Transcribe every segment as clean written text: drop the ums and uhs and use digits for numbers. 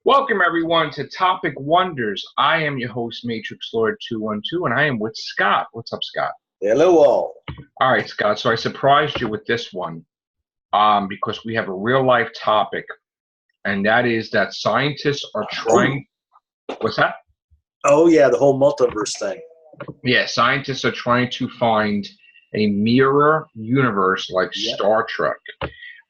Welcome everyone to Topic Wonders. I am your host, Matrixlord212, and I am with Scott. What's up, Scott? Hello all. All right, Scott. So I surprised you with this one because we have a real life topic, and that is that scientists are trying. What's that? Oh yeah, the whole multiverse thing. Yeah, scientists are trying to find a mirror universe like Star Trek.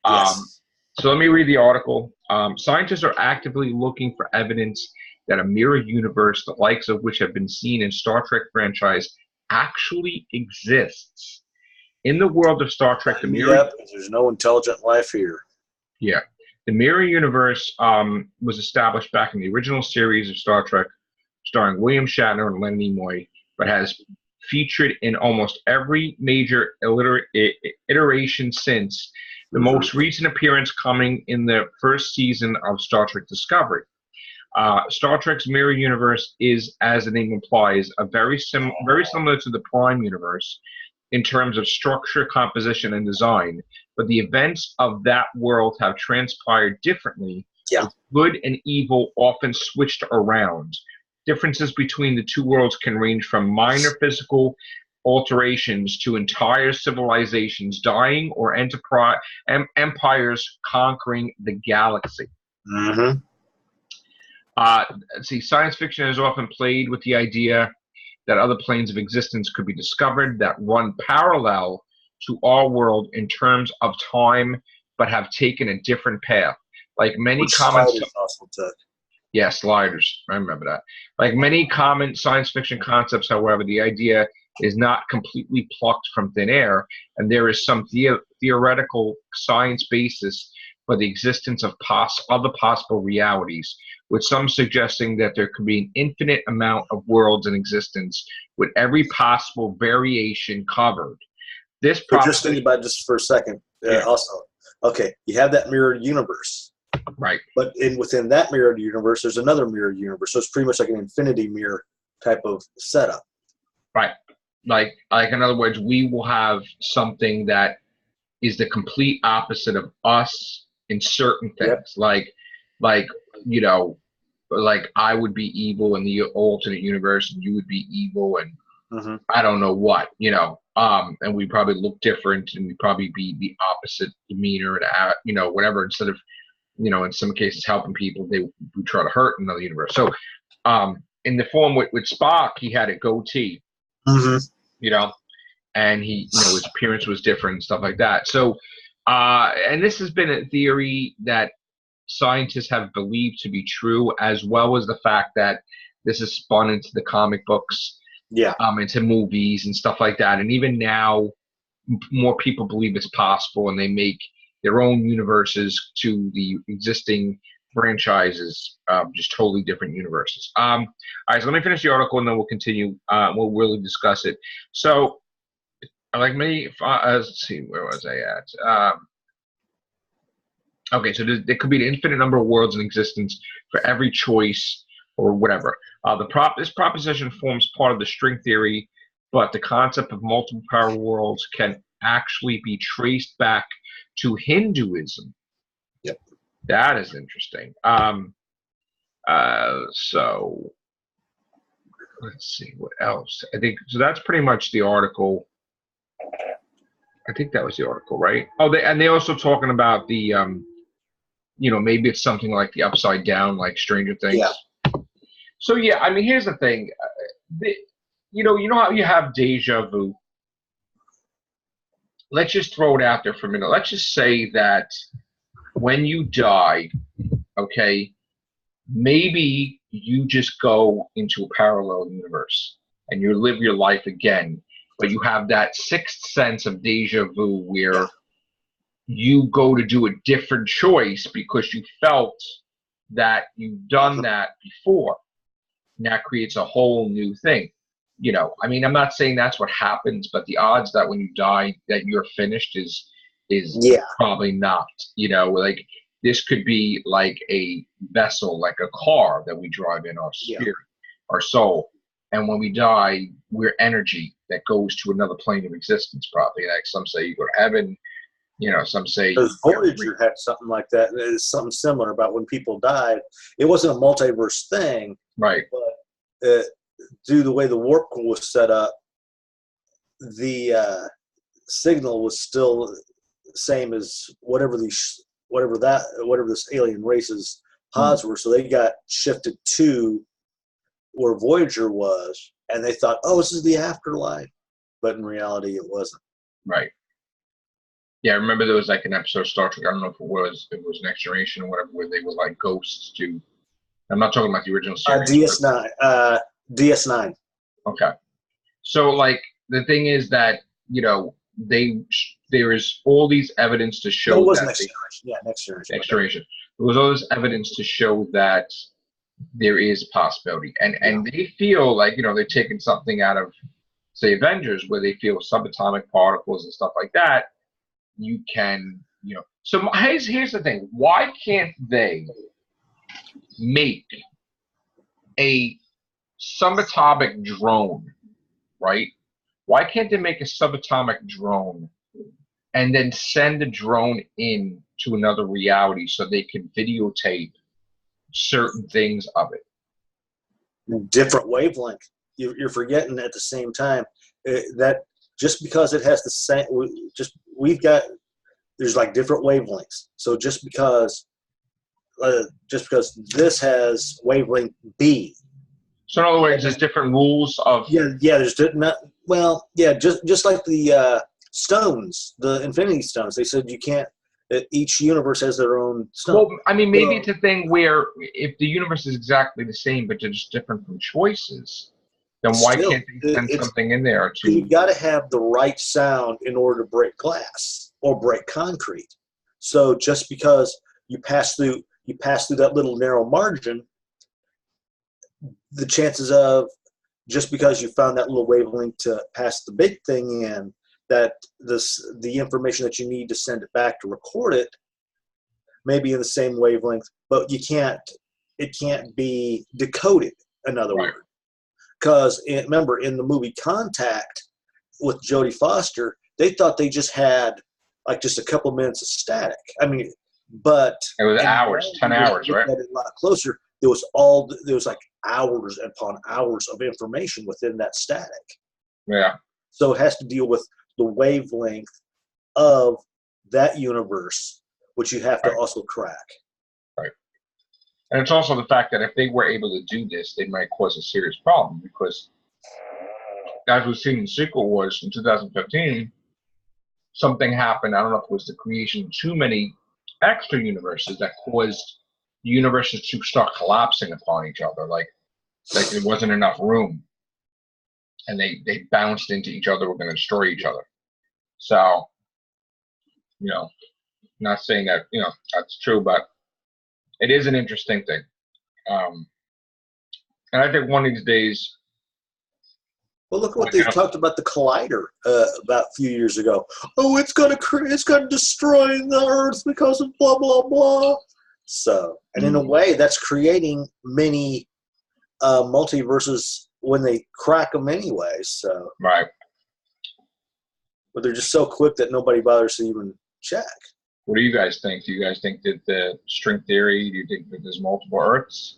Yes. So let me read the article. Scientists are actively looking for evidence that a mirror universe, the likes of which have been seen in Star Trek franchise, actually exists. In the world of Star Trek, the mirror... There's no intelligent life here. Yeah. The mirror universe was established back in the original series of Star Trek, starring William Shatner and Leonard Nimoy, but has featured in almost every major iteration since, the most recent appearance coming in the first season of Star Trek Discovery. Star Trek's mirror universe is, as the name implies, very similar to the Prime universe in terms of structure, composition, and design, but the events of that world have transpired differently, with good and evil often switched around. Differences between the two worlds can range from minor physical alterations to entire civilizations dying or empires conquering the galaxy. Science fiction has often played with the idea that other planes of existence could be discovered that run parallel to our world in terms of time, but have taken a different path. Like many common sliders. I remember that. Like many common science fiction concepts, however, the idea is not completely plucked from thin air, and there is some theoretical science basis for the existence of other possible realities, with some suggesting that there could be an infinite amount of worlds in existence, with every possible variation covered. This just think about just for a second. Also, okay, you have that mirrored universe, right? But within that mirrored universe, there's another mirrored universe, so it's pretty much like an infinity mirror type of setup, right? Like in other words, we will have something that is the complete opposite of us in certain things. Like you know, like I would be evil in the alternate universe, and you would be evil, and I don't know what, and we probably look different, and we'd probably be the opposite demeanor and whatever. Instead of in some cases helping people, they would try to hurt another universe. So in the form with Spock, he had a goatee. And he, his appearance was different and stuff like that. So, and this has been a theory that scientists have believed to be true, as well as the fact that this is spun into the comic books, into movies and stuff like that. And even now, more people believe it's possible, and they make their own universes to the existing franchises, just totally different universes. All right, so let me finish the article, and then we'll continue. We'll really discuss it. So, like me, let's see, where was I at? Okay, so there could be an infinite number of worlds in existence for every choice or whatever. This proposition forms part of the string theory, but the concept of multiple parallel worlds can actually be traced back to Hinduism. That is interesting. So let's see what else. I think so. That's pretty much the article. I think that was the article, right? Oh, they also talking about the maybe it's something like the Upside Down, like Stranger Things. So yeah, I mean, here's the thing. You know how you have deja vu. Let's just throw it out there for a minute. Let's just say that when you die, okay, maybe you just go into a parallel universe and you live your life again, but you have that sixth sense of deja vu where you go to do a different choice because you felt that you've done that before. And that creates a whole new thing. I mean, I'm not saying that's what happens, but the odds that when you die that you're finished is probably not. Like this could be like a vessel, like a car that we drive in, our spirit, our soul. And when we die, we're energy that goes to another plane of existence, probably. Like some say you go to heaven, You know, some say Because Voyager had something like that. It's something similar about when people died. It wasn't a multiverse thing, right. but due to the way the warp core was set up, the signal was still the same as whatever this alien race's pods were. So they got shifted to where Voyager was, and they thought, "Oh, this is the afterlife," but in reality, it wasn't. Right. Yeah, I remember there was like an episode of Star Trek. I don't know if it was Next Generation or whatever, where they were like ghosts too. I'm not talking about the original series. DS9. DS9. Okay. So like the thing is that, you know, there is all these evidence to show was that Next Generation. Yeah, Next Generation. Next Generation. There was all this evidence to show that there is a possibility, and they feel like, you know, they're taking something out of, say, Avengers, where they feel subatomic particles and stuff like that. You can, you know. So here's the thing: why can't they make a subatomic drone, right? Why can't they make a subatomic drone and then send the drone in to another reality so they can videotape certain things of it? Different wavelength. You're forgetting at the same time that just because it has the same, there's like different wavelengths. So just because this has wavelength B. So in other words, there's different rules of. Yeah. There's just like the stones, the Infinity Stones. They said you can't. Each universe has their own stone. Well, I mean, maybe it's a thing where if the universe is exactly the same, but they're just different from choices, then why can't they send something in there to? You got to have the right sound in order to break glass or break concrete. So just because you pass through that little narrow margin, the chances of, just because you found that little wavelength to pass the big thing in, that the information that you need to send it back to record it may be in the same wavelength, but it can't be decoded, in other words. Because remember, in the movie Contact with Jodie Foster, they thought they just had like just a couple minutes of static. I mean, but it was hours, 10 hours, right? A lot closer. There was like hours upon hours of information within that static. Yeah. So it has to deal with the wavelength of that universe, which you have to also crack. Right. And it's also the fact that if they were able to do this, they might cause a serious problem, because as we've seen in the sequel wars in 2015, something happened. I don't know if it was the creation of too many extra universes that caused the universes to start collapsing upon each other. Like there wasn't enough room. And they bounced into each other, were going to destroy each other. So, you know, not saying that, you know, that's true, but it is an interesting thing. And I think one of these days. Well, look at what they talked about the Collider about a few years ago. Oh, it's gonna destroy the Earth because of blah blah blah. So, and in a way, that's creating many multiverses when they crack them anyway. So, right. But they're just so quick that nobody bothers to even check. What do you guys think? Do you guys think that the string theory? Do you think that there's multiple Earths?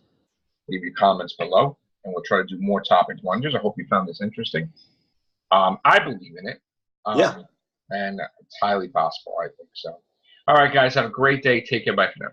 Leave your comments below, and we'll try to do more topic wonders. I hope you found this interesting. I believe in it. And it's highly possible, I think so. All right, guys, have a great day. Take care. Bye for now.